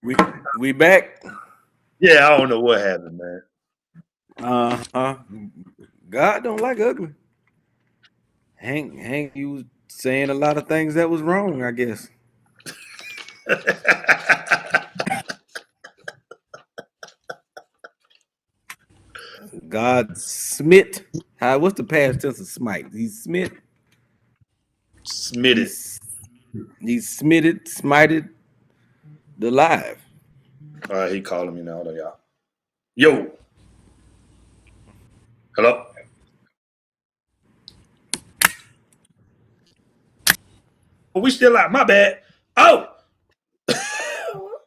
We we back. Yeah, I don't know what happened, man. God don't like ugly. Hank, you was saying a lot of things that was wrong, I guess. God smit. What's the past tense of smite? He smit. Smitted. He smitted, smited the live. All right, he calling me now. Hold on, y'all. Yo. Hello. We still live. My bad. Oh.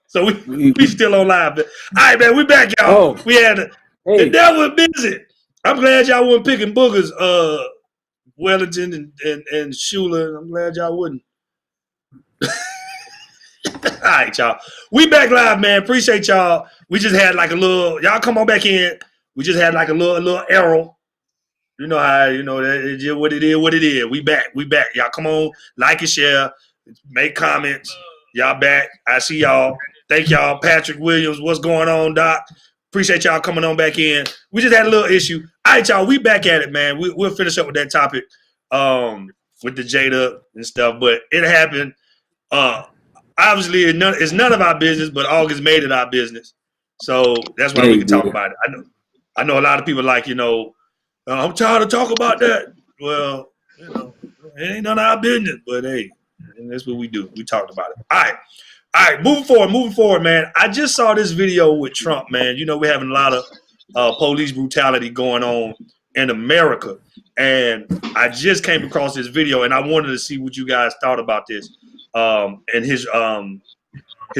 So we still on live. All right, man. We back, y'all. We had the devil was busy. I'm glad y'all wasn't picking boogers, Wellington and Shula. I'm glad y'all wouldn't. All right, y'all. We back live, man. Appreciate y'all. We just had like a little. Y'all come on back in. We just had like a little error. You know how it's just what it is. What it is. We back. Y'all come on, like and share, make comments. Y'all back. I see y'all. Thank y'all, Patrick Williams. What's going on, Doc? Appreciate y'all coming on back in. We just had a little issue. All right, y'all. We back at it, man. We'll finish up with that topic, with the Jada and stuff. But it happened. Obviously, it's none of our business, but August made it our business. So that's why we can talk about it. I know a lot of people like, I'm tired of talking about that. Well, it ain't none of our business, but hey, that's what we do. We talked about it. All right. Moving forward, man. I just saw this video with Trump, man. We're having a lot of police brutality going on in America. And I just came across this video, and I wanted to see what you guys thought about this. And his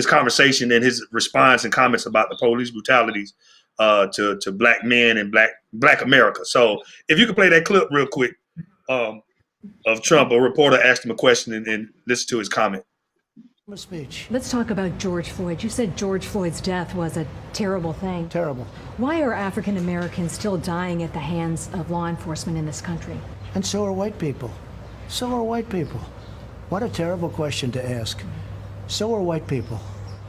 conversation and his response and comments about the police brutalities to black men and black America. So if you could play that clip real quick of Trump, a reporter asked him a question and listen to his comment. Speech. Let's talk about George Floyd. You said George Floyd's death was a terrible thing. Terrible. Why are African Americans still dying at the hands of law enforcement in this country? And so are white people. So are white people. What a terrible question to ask. So are white people.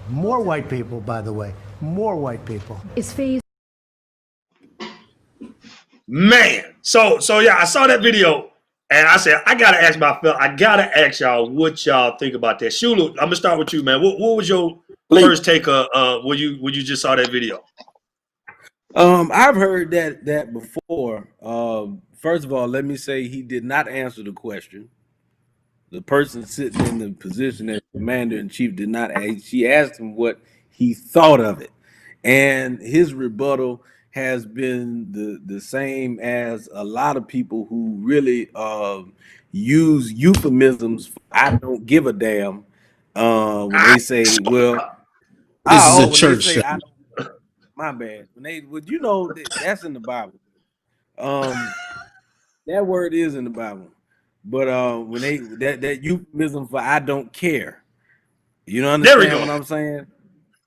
More white people, by the way. More white people. Is phase. Man, so yeah, I saw that video and I said I gotta ask y'all what y'all think about that. Shula, I'm gonna start with you, man. What was your first take when you just saw that video? I've heard that before. First of all, let me say he did not answer the question. The person sitting in the position as commander-in-chief did not ask. She asked him what he thought of it. And his rebuttal has been the same as a lot of people who really use euphemisms for "I don't give a damn" when they say, "Well, this is a church show." My bad. That's in the Bible. That word is in the Bible. But when that euphemism for "I don't care," understand what I'm saying?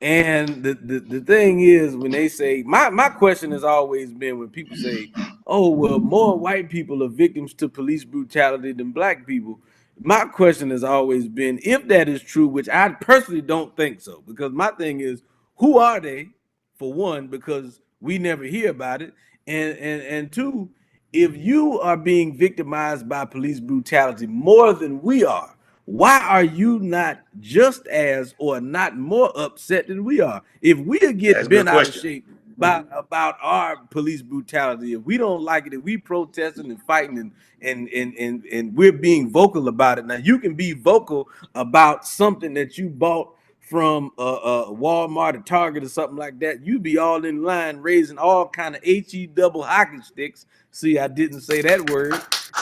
And the thing is, when they say, my question has always been when people say, "Oh, well, more white people are victims to police brutality than black people." My question has always been, if that is true, which I personally don't think so, because my thing is, who are they? For one, because we never hear about it, and two, if you are being victimized by police brutality more than we are, why are you not just as or not more upset than we are? If we get bent out of shape about our police brutality, if we don't like it, if we protesting and fighting and we're being vocal about it. Now you can be vocal about something that you bought from Walmart or Target or something like that. You be all in line raising all kind of HE double hockey sticks. See, I didn't say that word.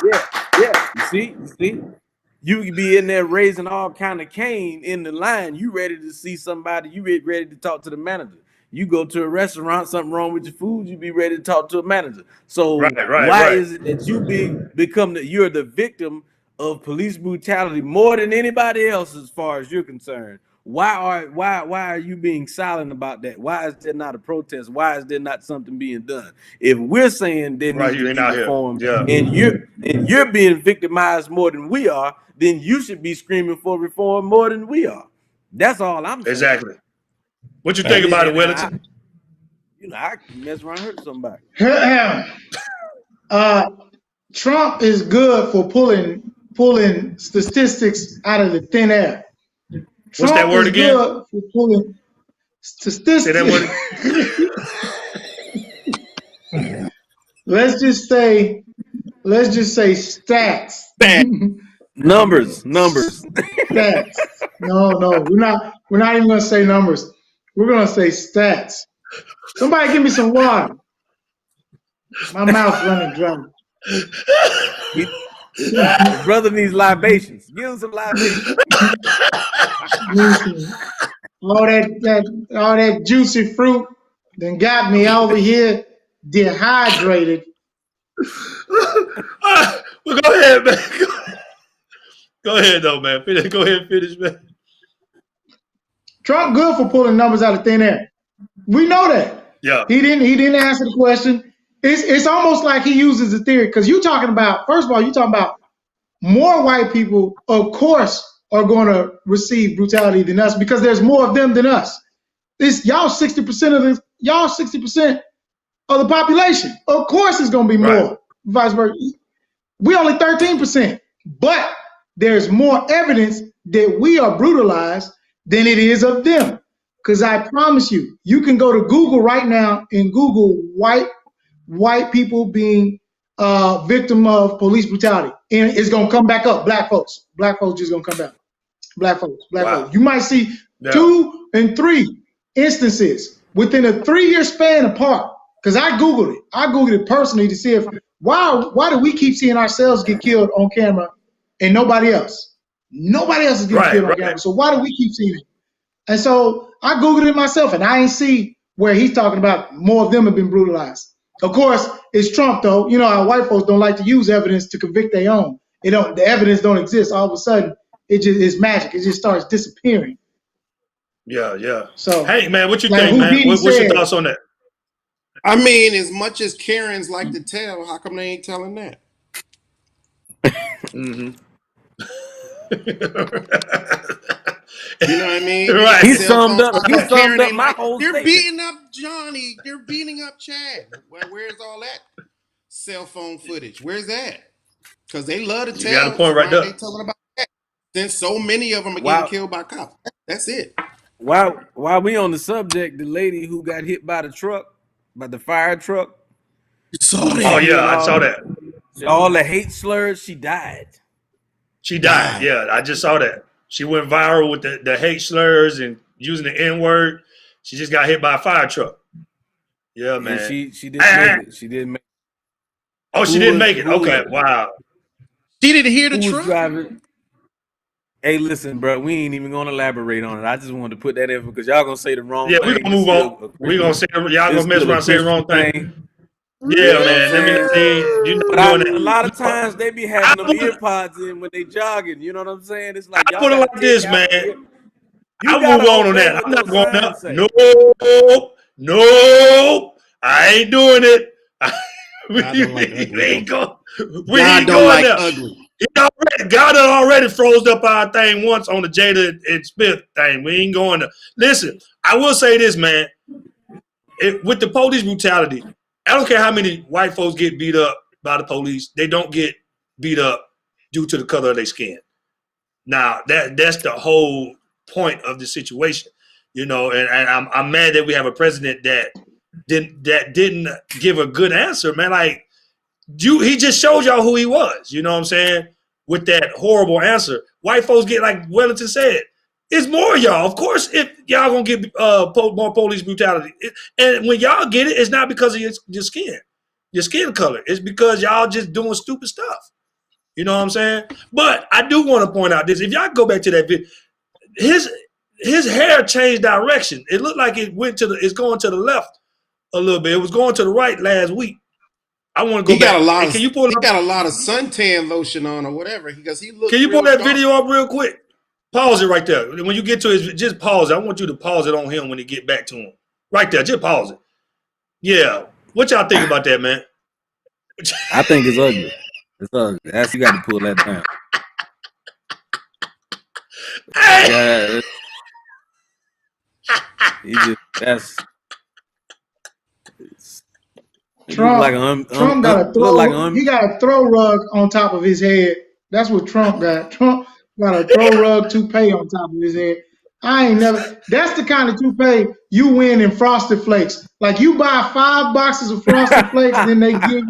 Yeah. You see. You could be in there raising all kind of cane in the line. You ready to see somebody. You ready to talk to the manager. You go to a restaurant, something wrong with your food, you be ready to talk to a manager. So why is it that you're the victim of police brutality more than anybody else as far as you're concerned? Why are you being silent about that? Why is there not a protest? Why is there not something being done? If we're saying there needs to be reform, and you're being victimized more than we are, then you should be screaming for reform more than we are. That's all I'm saying. Exactly. What you think about it, Wellington? I can mess around and hurt somebody. Trump is good for pulling statistics out of the thin air. What's that word again? Good for pulling statistics. Say that word. Let's just say stats. Numbers. Stats. No, we're not even gonna say numbers. We're gonna say stats. Somebody give me some water. My mouth's running dry. His brother needs libations. Give him some libations. All that juicy fruit then got me over here dehydrated. Well, go ahead, man. Go ahead, though, man. Go ahead and finish, man. Trump good for pulling numbers out of thin air. We know that. Yeah. He didn't answer the question. It's almost like he uses the theory because you're talking about, first of all, you're talking about more white people, of course, are going to receive brutality than us because there's more of them than us. Y'all 60% of the population. Of course, it's going to be more. Right. Vice versa. We only 13%, but there's more evidence that we are brutalized than it is of them. Because I promise you, you can go to Google right now and Google white people being victim of police brutality, and it's gonna come back up. Black folks just gonna come back. Black folks. You might see 2 and 3 instances within a 3-year span apart. Because I googled it personally to see if why do we keep seeing ourselves get killed on camera and nobody else? Nobody else is getting killed on camera. So why do we keep seeing it? And so I googled it myself, and I ain't see where he's talking about more of them have been brutalized. Of course, it's Trump, though. You know how white folks don't like to use evidence to convict their own. The evidence don't exist. All of a sudden, it's magic. It just starts disappearing. Yeah. So, hey, man, what you think, man? What's your thoughts on that? I mean, as much as Karens like to tell, how come they ain't telling that? Mm-hmm. You know what I mean? Right. He summed up my whole They're statement. beating up Johnny. They're beating up Chad. Where's all that cell phone footage? Where's that? Because they love to tell. You got a point right there. They telling about that. Since so many of them are getting killed by cops. That's it. While we on the subject, the lady who got hit by the fire truck. You saw that? Oh yeah, I saw that. All the hate slurs, she died. She died. Yeah, I just saw that. She went viral with the hate slurs and using the N-word. She just got hit by a fire truck. Yeah, man. And she didn't make it. She didn't make it. Oh, she didn't make it. Okay, wow. She didn't hear the Who was truck. driving? Hey, listen, bro. We ain't even gonna elaborate on it. I just wanted to put that in because y'all gonna say the wrong thing. Yeah, we gonna move on. We gonna say y'all gonna mess around and say the wrong thing. Yeah, man. Let me see. You know, but a lot of times they be having them ear pods in when they jogging. You know what I'm saying? It's like I put it like this, man. I'll move on that. I'm not going up. No, I ain't doing it. We ain't going there. Ugly. God already froze up our thing once on the Jada and Smith thing. We ain't going to. Listen, I will say this, man. With the police brutality, I don't care how many white folks get beat up by the police. They don't get beat up due to the color of their skin. Now, that's the whole point of the situation, you know. And I'm mad that we have a president that didn't give a good answer, man. Like he just showed y'all who he was. You know what I'm saying? With that horrible answer, white folks get, like Wellington said, it's more y'all. Of course, if y'all gonna get more police brutality, and when y'all get it, it's not because of your skin color. It's because y'all just doing stupid stuff. You know what I'm saying? But I do want to point out this. If y'all go back to that video, his hair changed direction. It looked like it's going to the left a little bit. It was going to the right last week. I want to go back. He got a lot of suntan lotion on or whatever. Because he looked. Can you pull that video up real quick? Pause it right there. When you get to his, just pause it. I want you to pause it on him when he get back to him. Right there, just pause it. Yeah. What y'all think about that, man? I think it's ugly. It's ugly. You got to pull that down. Trump, like Trump got he got a throw rug on top of his head. That's what Trump got. Trump got a throw rug toupee on top of his head. I ain't never. That's the kind of toupee you win in Frosted Flakes. Like you buy 5 boxes of Frosted Flakes, then they give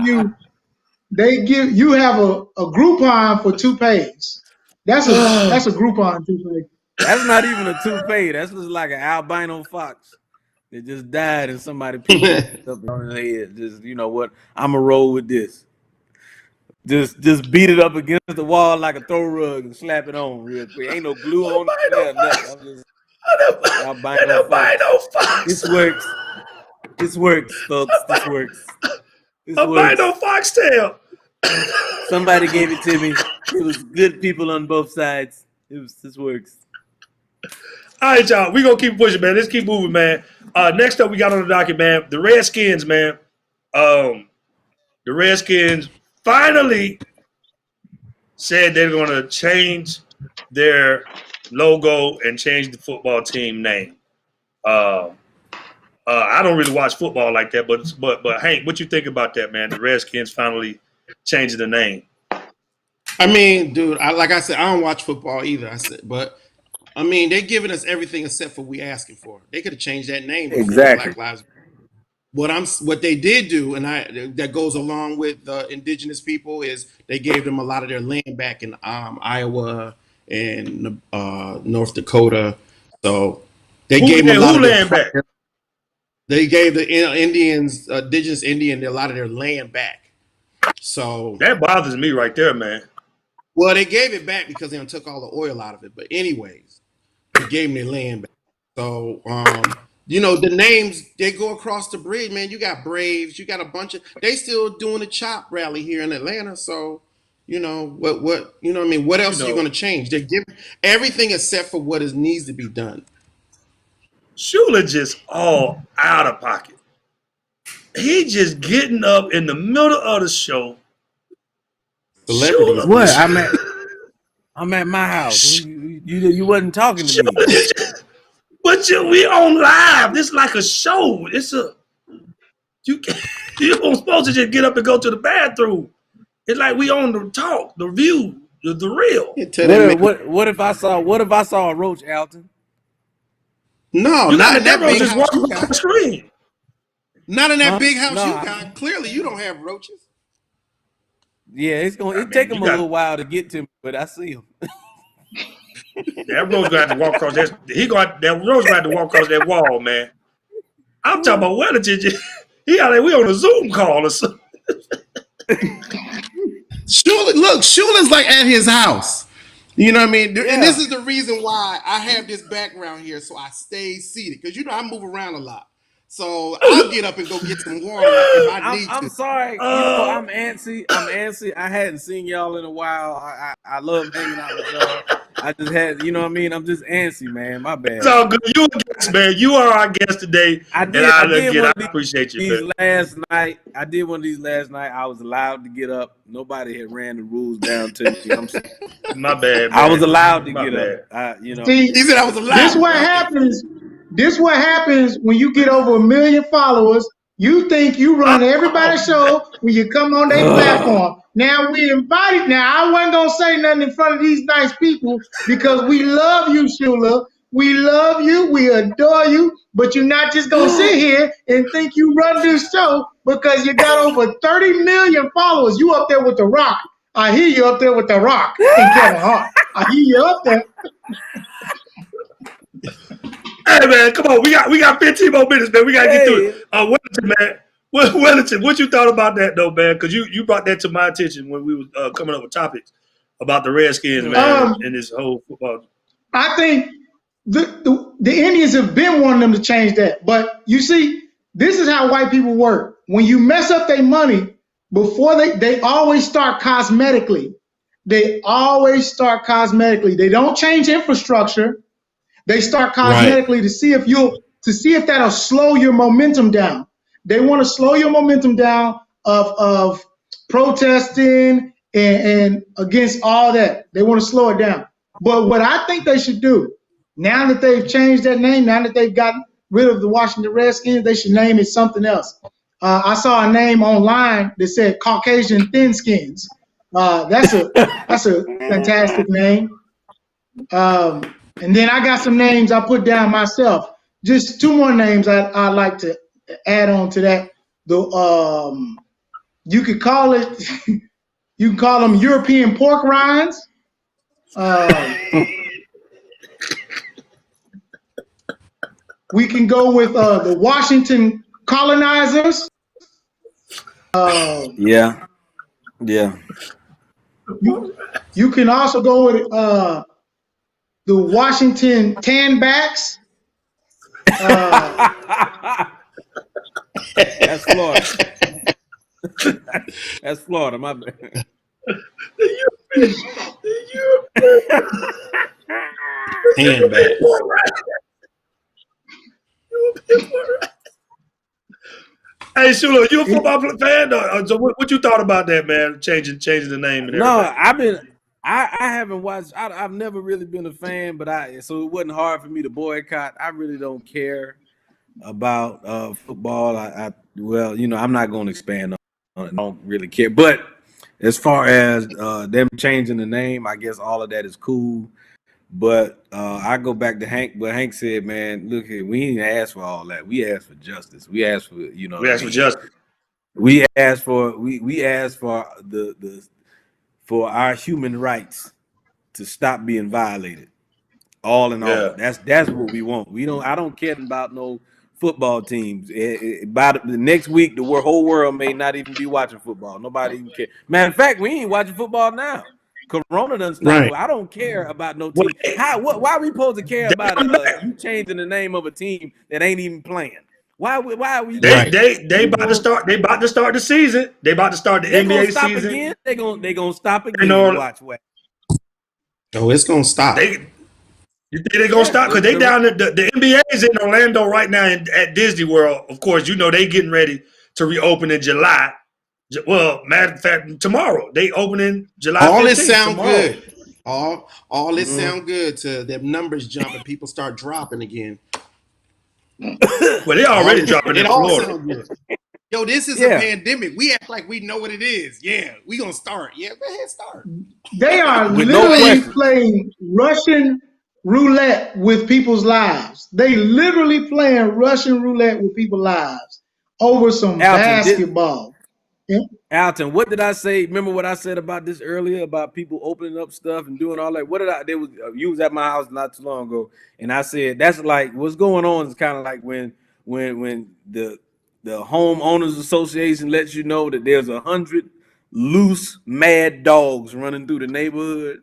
you have a Groupon for toupees. That's a Groupon toupee. That's not even a toupee. That's just like an albino fox that just died and somebody picked it up on his head. Just you know what? I'ma roll with this. Just beat it up against the wall like a throw rug and slap it on real quick. Ain't no glue on it. I'm just albino fox. This works. This works, folks. This works. Albino foxtail. Somebody gave it to me. It was good people on both sides. This works. All right, y'all. We're going to keep pushing, man. Let's keep moving, man. Next up, we got on the docket, man. The Redskins, man. The Redskins finally said they're going to change their logo and change the football team name. I don't really watch football like that, but Hank, what you think about that, man? The Redskins finally changing the name. I mean, dude, like I said, I don't watch football either. But I mean, they're giving us everything except for we asking for. They could have changed that name before exactly. Black Lives Matter. What they did do, and that goes along with indigenous people, is they gave them a lot of their land back in Iowa and North Dakota. So they gave them a lot of land back. They gave the Indians, indigenous Indian, a lot of their land back. So that bothers me right there, man. Well, they gave it back because they took all the oil out of it. But anyways, they gave them their land back. So you know, the names, they go across the bridge, man. You got Braves, you got a bunch of, they still doing a CHOP rally here in Atlanta. So, you know, what you know what I mean? What else are you going to change? They're giving everything except for what needs to be done. Shula just all out of pocket. He just getting up in the middle of the show. Shula, what? I'm at my house. You wasn't talking to me. But we on live. This is like a show. It's you don't supposed to just get up and go to the bathroom. It's like we on the talk, the view, the real. What if I saw a roach, Alton? No, not in that big house you got. Screen. Not in that big house you got. Clearly, you don't have roaches. Yeah, it take him a little while to get to me, but I see him. That roach gonna have to walk across that. That roach gonna have to walk across that wall, man. I'm talking about Wellington. We on a Zoom call or something. Shula's like at his house. You know what I mean? Yeah. And this is the reason why I have this background here, so I stay seated. Because, you know, I move around a lot. So I'll get up and go get some water if I need to. I'm sorry. You know, I'm antsy. I hadn't seen y'all in a while. I love hanging out with y'all. I just had, you know what I mean? I'm just antsy, man. My bad. It's all good. You a guest, man. You are our guest today. I appreciate you, man. I did one of these last night. I was allowed to get up. Nobody had ran the rules down to me. My bad, man. I was allowed to get up. You know. See, he said I was allowed. This what happens when you get over 1 million followers. You think you run everybody's show when you come on their platform. Now we invited. Now I wasn't gonna say nothing in front of these nice people because we love you, Shula. We love you. We adore you. But you're not just gonna sit here and think you run this show because you got over 30 million followers. You up there with The Rock. I hear you up there with The Rock and Kevin Hart. I hear you up there. Hey man, come on. We got 15 more minutes, man. We gotta get through it. Wellington, man. Wellington, what you thought about that though, man? Because you brought that to my attention when we was coming up with topics about the Redskins, man, and this whole football. I think the Indians have been wanting them to change that. But you see, this is how white people work. When you mess up their money, before they always start cosmetically. They always start cosmetically. They don't change infrastructure. They start cosmetically to see if that'll slow your momentum down. They want to slow your momentum down of protesting and against all that. They want to slow it down. But what I think they should do, now that they've changed that name, now that they've gotten rid of the Washington Redskins, they should name it something else. I saw a name online that said Caucasian Thinskins. That's a fantastic name. And then I got some names I put down myself. Just two more names I'd like to add on to that. You could call it. You can call them European pork rinds. We can go with the Washington colonizers. Yeah. You can also go with the Washington tanbacks. That's Florida. That's Florida, my bad. Handbag. Hey, Shula, you a football fan? So what you thought about that, man? Changing the name and everything. No, I haven't watched. I've never really been a fan, but so it wasn't hard for me to boycott. I really don't care about football. Well, I'm not going to expand on it. I don't really care. But as far as them changing the name, I guess all of that is cool. But I go back to Hank. What Hank said, man, look here, we didn't ask for all that. We asked for justice. We asked for, we asked for justice. We asked for we asked for for our human rights to stop being violated. All in all, that's what we want. I don't care about no football teams. By the next week, the whole world may not even be watching football. Nobody even care. Matter of fact, we ain't watching football now. Corona doesn't stop. Right. I don't care about no team. Why are we supposed to care about you changing the name of a team that ain't even playing? Why are we? They about to start. They about to start the season. They about to start the NBA season. Again? They gonna stop again. Watch what? Oh, it's gonna stop. You think they're gonna stop? Because they down the NBA is in Orlando right now at Disney World. Of course, they getting ready to reopen in July. Well, matter of fact, tomorrow they open in July. All this sound tomorrow. good. All this sound good to them numbers jump and people start dropping again. Well, they already dropping in Florida. Yo, this is a pandemic. We act like we know what it is. Yeah, we gonna start. Yeah, go ahead, start. They are literally playing Russian roulette with people's lives. They literally playing Russian roulette with people's lives over some basketball. Alton, what did I say? Remember what I said about this earlier about people opening up stuff and doing all that? What did you was at my house not too long ago, and I said that's like what's going on is kind of like when the homeowners association lets you know that there's 100 loose mad dogs running through the neighborhood,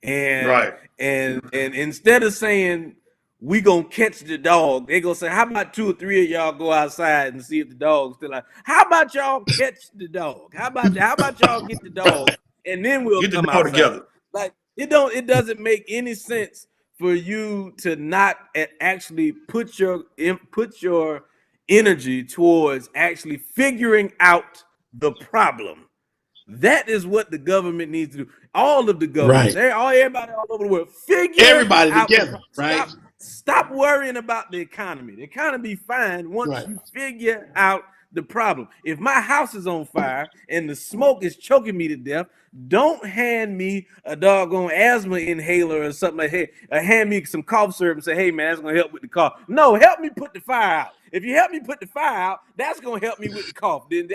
and instead of saying we gonna catch the dog, they gonna say, how about 2 or 3 of y'all go outside and see if the dog's still out? How about y'all catch the dog? How about y'all get the dog and then we'll get come out together? Like it doesn't make any sense for you to not actually put your energy towards actually figuring out the problem. That is what the government needs to do. All of the governments, everybody all over the world, everybody together, right? Stop worrying about the economy. The economy fine once you figure out the problem. If my house is on fire and the smoke is choking me to death, don't hand me a doggone asthma inhaler or something like, hey, hand me some cough syrup and say, hey man, that's gonna help with the cough. No, help me put the fire out. If you help me put the fire out, that's gonna help me with the cough. Then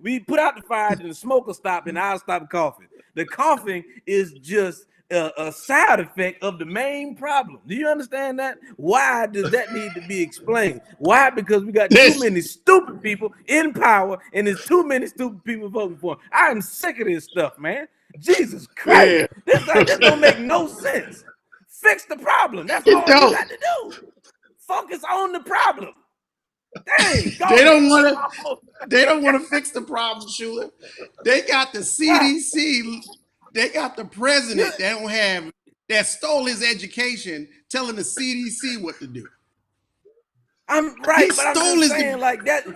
we put out the fire, then the smoke will stop, and I'll stop coughing. The coughing is just a side effect of the main problem. Do you understand that? Why does that need to be explained? Why? Because we got too many stupid people in power, and there's too many stupid people voting for them. I am sick of this stuff, man. Jesus Christ, this don't make no sense. Fix the problem. That's all you got to do. Focus on the problem. Dang, they don't want to fix the problem, Shula. They got the CDC. They got the president that stole his education, telling the CDC what to do. I'm right, but I'm just saying like that.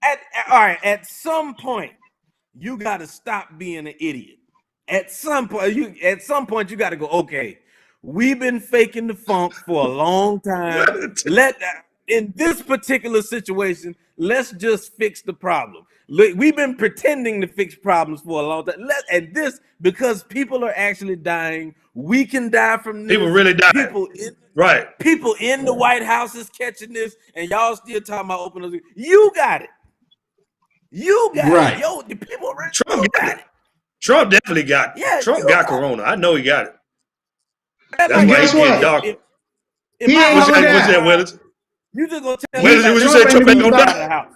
At some point, you got to stop being an idiot. At some point, you got to go. Okay, we've been faking the funk for a long time. in this particular situation, let's just fix the problem. Look, we've been pretending to fix problems for a long time. And this, because people are actually dying, we can die from this. People really die. People in the White House is catching this, and y'all still talking about open those. You got it. You got it. Yo, the people around Trump got it. Trump definitely got it. Yeah, Trump got corona. I know he got it. That's why he's getting darker. What's that, Willis? You just gonna tell me what you said Trump ain't gonna die?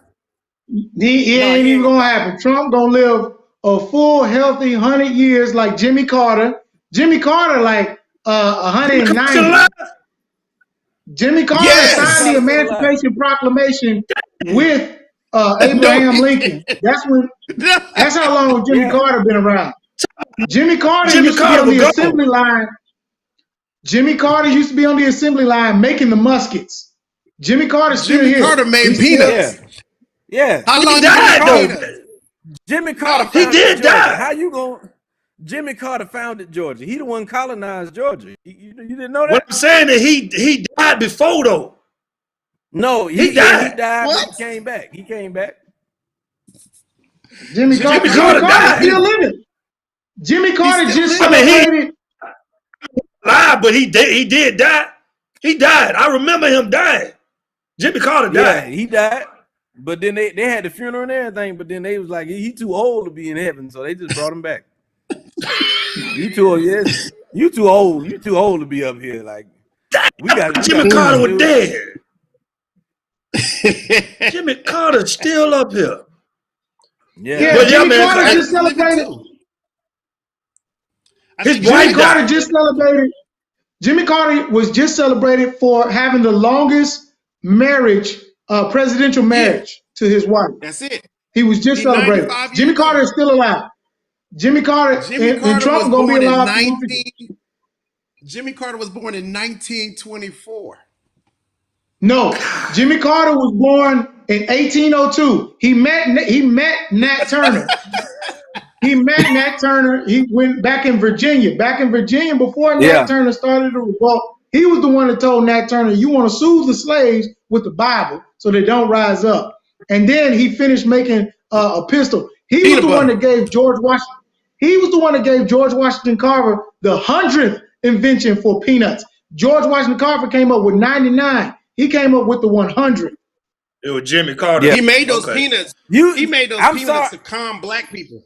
He ain't even gonna happen. Trump gonna live a full, healthy 100 years like Jimmy Carter. Jimmy Carter, like 190. Jimmy Carter signed the Emancipation Proclamation with Abraham Lincoln. That's how long Jimmy Carter been around. Jimmy Carter used to be on the assembly line. Jimmy Carter used to be on the assembly line making the muskets. Jimmy Carter's still here. Jimmy Carter made peanuts. Yeah. How long died though? Jimmy Carter. He did die. How you going? Jimmy Carter founded Georgia. He the one colonized Georgia. You didn't know that? What I'm saying is he died before though. No, he died. He died. But he came back. He came back. Jimmy Carter still living. Jimmy Carter just celebrated. Lied, but he did die. He died. I remember him dying. Jimmy Carter died. Yeah, he died. But then they had the funeral and everything. But then they was like, he too old to be in heaven, so they just brought him back. You too old. Yes, you too old. You too old to be up here. Like Jimmy Carter was dead. Jimmy Carter's still up here. Yeah, but Jimmy Carter just celebrated. Jimmy Carter was just celebrated for having the longest marriage, presidential marriage to his wife. That's it. He was just celebrated. Jimmy Carter is still alive. Jimmy Carter and Trump gonna be alive. Jimmy Carter was born in 1924. No, Jimmy Carter was born in 1802. He met Nat Turner. He met Nat Turner. He went back in Virginia. Before Nat Turner started the revolt, he was the one that told Nat Turner, "You want to soothe the slaves with the Bible so they don't rise up." And then he finished making a pistol. He was the one that gave George Washington. He was the one that gave George Washington Carver the 100th invention for peanuts. George Washington Carver came up with 99. He came up with the 100. It was Jimmy Carter. Yeah. He made those peanuts. He made those peanuts to calm black people.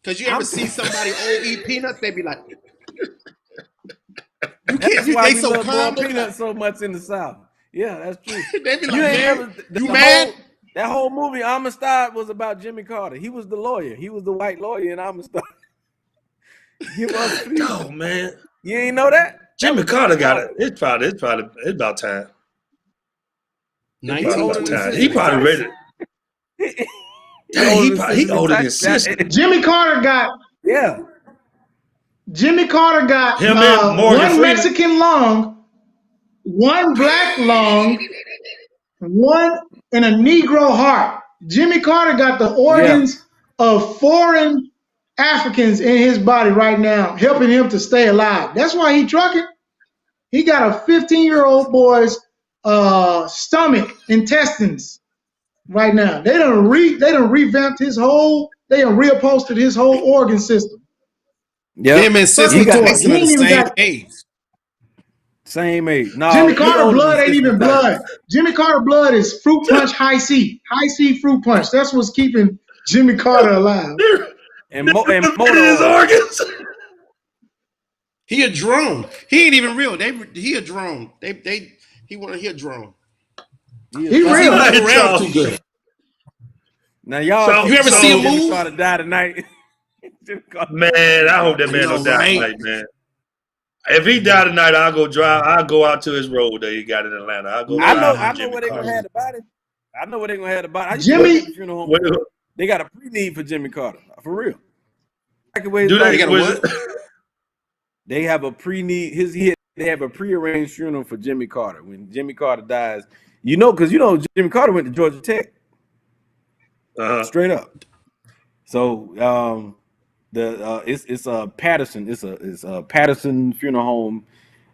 Because you ever see somebody old eat peanuts, they be like, you can't. That's why we love calm peanuts so much in the South. Yeah, that's true. They be like, you mad? That whole movie, Amistad, was about Jimmy Carter. He was the lawyer. He was the white lawyer in Amistad. Give us peace. Oh man, you ain't know that? Jimmy Carter got it. It's about time. He probably ready. He older than sister. Jimmy Carter got him and Morgan one Freeman. Mexican lung, one black lung, one and a Negro heart. Jimmy Carter got the organs of foreign Africans in his body right now, helping him to stay alive. That's why he trucking. He got a 15-year-old boy's stomach, intestines right now. They done revamped his whole, they done reupholstered his whole organ system. Yeah, him and Sister Tyson are the same age. Same age. No, Jimmy Carter blood ain't even blood. Jimmy Carter blood is fruit punch high C. High C fruit punch. That's what's keeping Jimmy Carter alive. And his organs. He a drone. He ain't even real. He a drone. He a drone. He real. Around too good. Now y'all, you ever see him move? Jimmy Carter die tonight. Man, I hope that man don't die tonight, man. If he died tonight, I'll go drive. I'll go out to his road that he got in Atlanta. I know what they're gonna have about it. I know what they're gonna have about it. Jimmy, they got a pre-need for Jimmy Carter, for real. They have a pre-need. They have a pre-arranged funeral for Jimmy Carter. When Jimmy Carter dies, because Jimmy Carter went to Georgia Tech. Straight up. So it's a Patterson. It's a Patterson funeral home.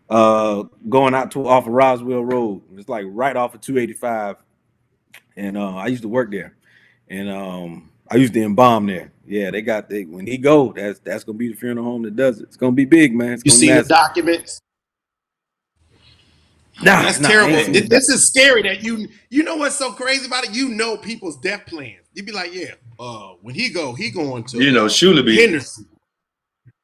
going out to off of Roswell Road. It's like right off of 285. And I used to work there. And I used to embalm there. Yeah, when he go, that's gonna be the funeral home that does it. It's gonna be big, man. It's You gonna see be the massive. documents? That's terrible. This is scary that you know what's so crazy about it? You know people's death plans. You'd be like, yeah, when he going to Shula be Henderson.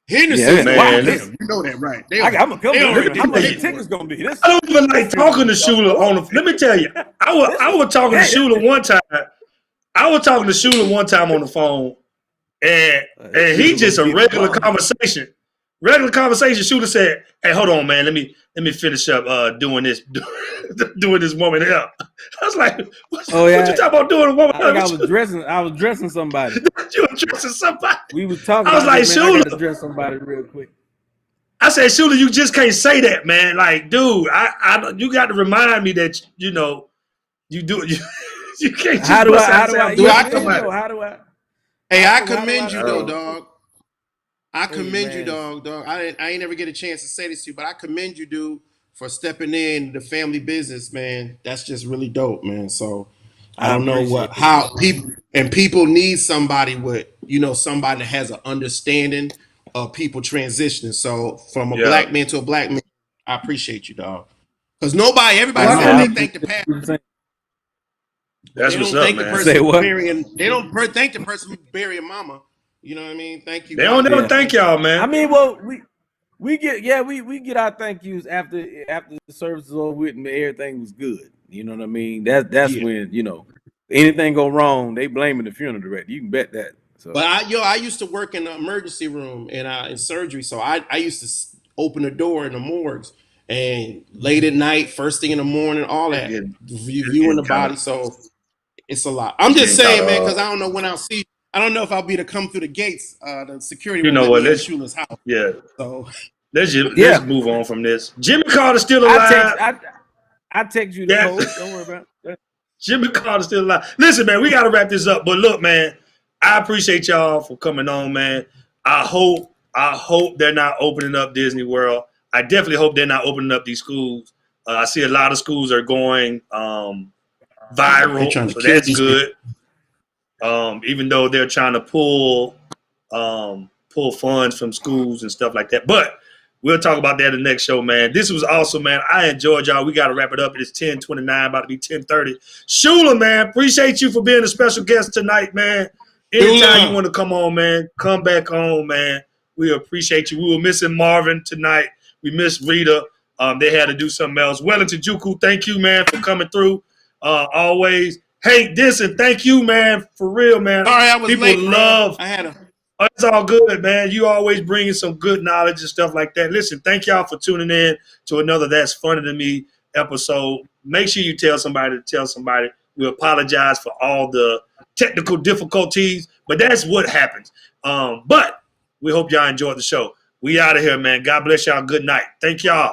Yeah, man. You know that, right? I'm gonna come there. How much the tickets gonna be? I don't even like talking to Shula on the. Let me tell you, I was talking to Shula one time. I was talking to Shula one time on the phone, and he just a regular conversation. Regular conversation. Shula said, "Hey, hold on, man. Let me finish up doing this woman here." I was like, "What you talking about doing a woman?" I was dressing somebody. You were dressing somebody. We was talking. I was like, Shula, I got to dress somebody real quick. I said, Shula, you just can't say that, man. Like, dude, you got to remind me that you do. You can't just how do I? Hey, I commend you though, dog. I commend you, dog. I ain't never get a chance to say this to you, but I commend you, dude, for stepping in the family business, man. That's just really dope, man. So I don't know how people need somebody with, somebody that has an understanding of people transitioning. So from a black man to a black man, I appreciate you, dog. Because everybody said they thank the pastor. That's what's up, man. They don't thank the person who's burying mama. You know what I mean? Thank you. They don't never thank y'all, man. I mean, well, we get our thank yous after the service is over with and everything was good. You know what I mean? That's when anything go wrong, they blaming the funeral director. You can bet that. So, but I used to work in the emergency room in surgery, so I used to open the door in the morgues and late at night, first thing in the morning, all that viewing the body. So it's a lot. I'm just saying, man, because I don't know when I'll see. I don't know if I'll be to come through the gates, the security. You know what? Let's Shula's house. Yeah. So let's move on from this. Jimmy Carter's still alive. I text you the code. Don't worry about it. Jimmy Carter's still alive. Listen, man, we got to wrap this up. But look, man, I appreciate y'all for coming on, man. I hope they're not opening up Disney World. I definitely hope they're not opening up these schools. I see a lot of schools are going viral, so that's good. Even though they're trying to pull funds from schools and stuff like that. But we'll talk about that in the next show, man. This was awesome, man. I enjoyed y'all. We got to wrap it up. It's 10:29, about to be 10:30. Shula, man, appreciate you for being a special guest tonight, man. Anytime you want to come on, man, come back on, man. We appreciate you. We were missing Marvin tonight. We missed Rita. They had to do something else. Wellington Juku, thank you, man, for coming through. Always. Hey, Denson, thank you, man, for real, man. Sorry, I was People late, love. I had a. Oh, it's all good, man. You always bringing some good knowledge and stuff like that. Listen, thank y'all for tuning in to another That's Funny to Me episode. Make sure you tell somebody to tell somebody. We apologize for all the technical difficulties, but that's what happens. But we hope y'all enjoyed the show. We out of here, man. God bless y'all. Good night. Thank y'all.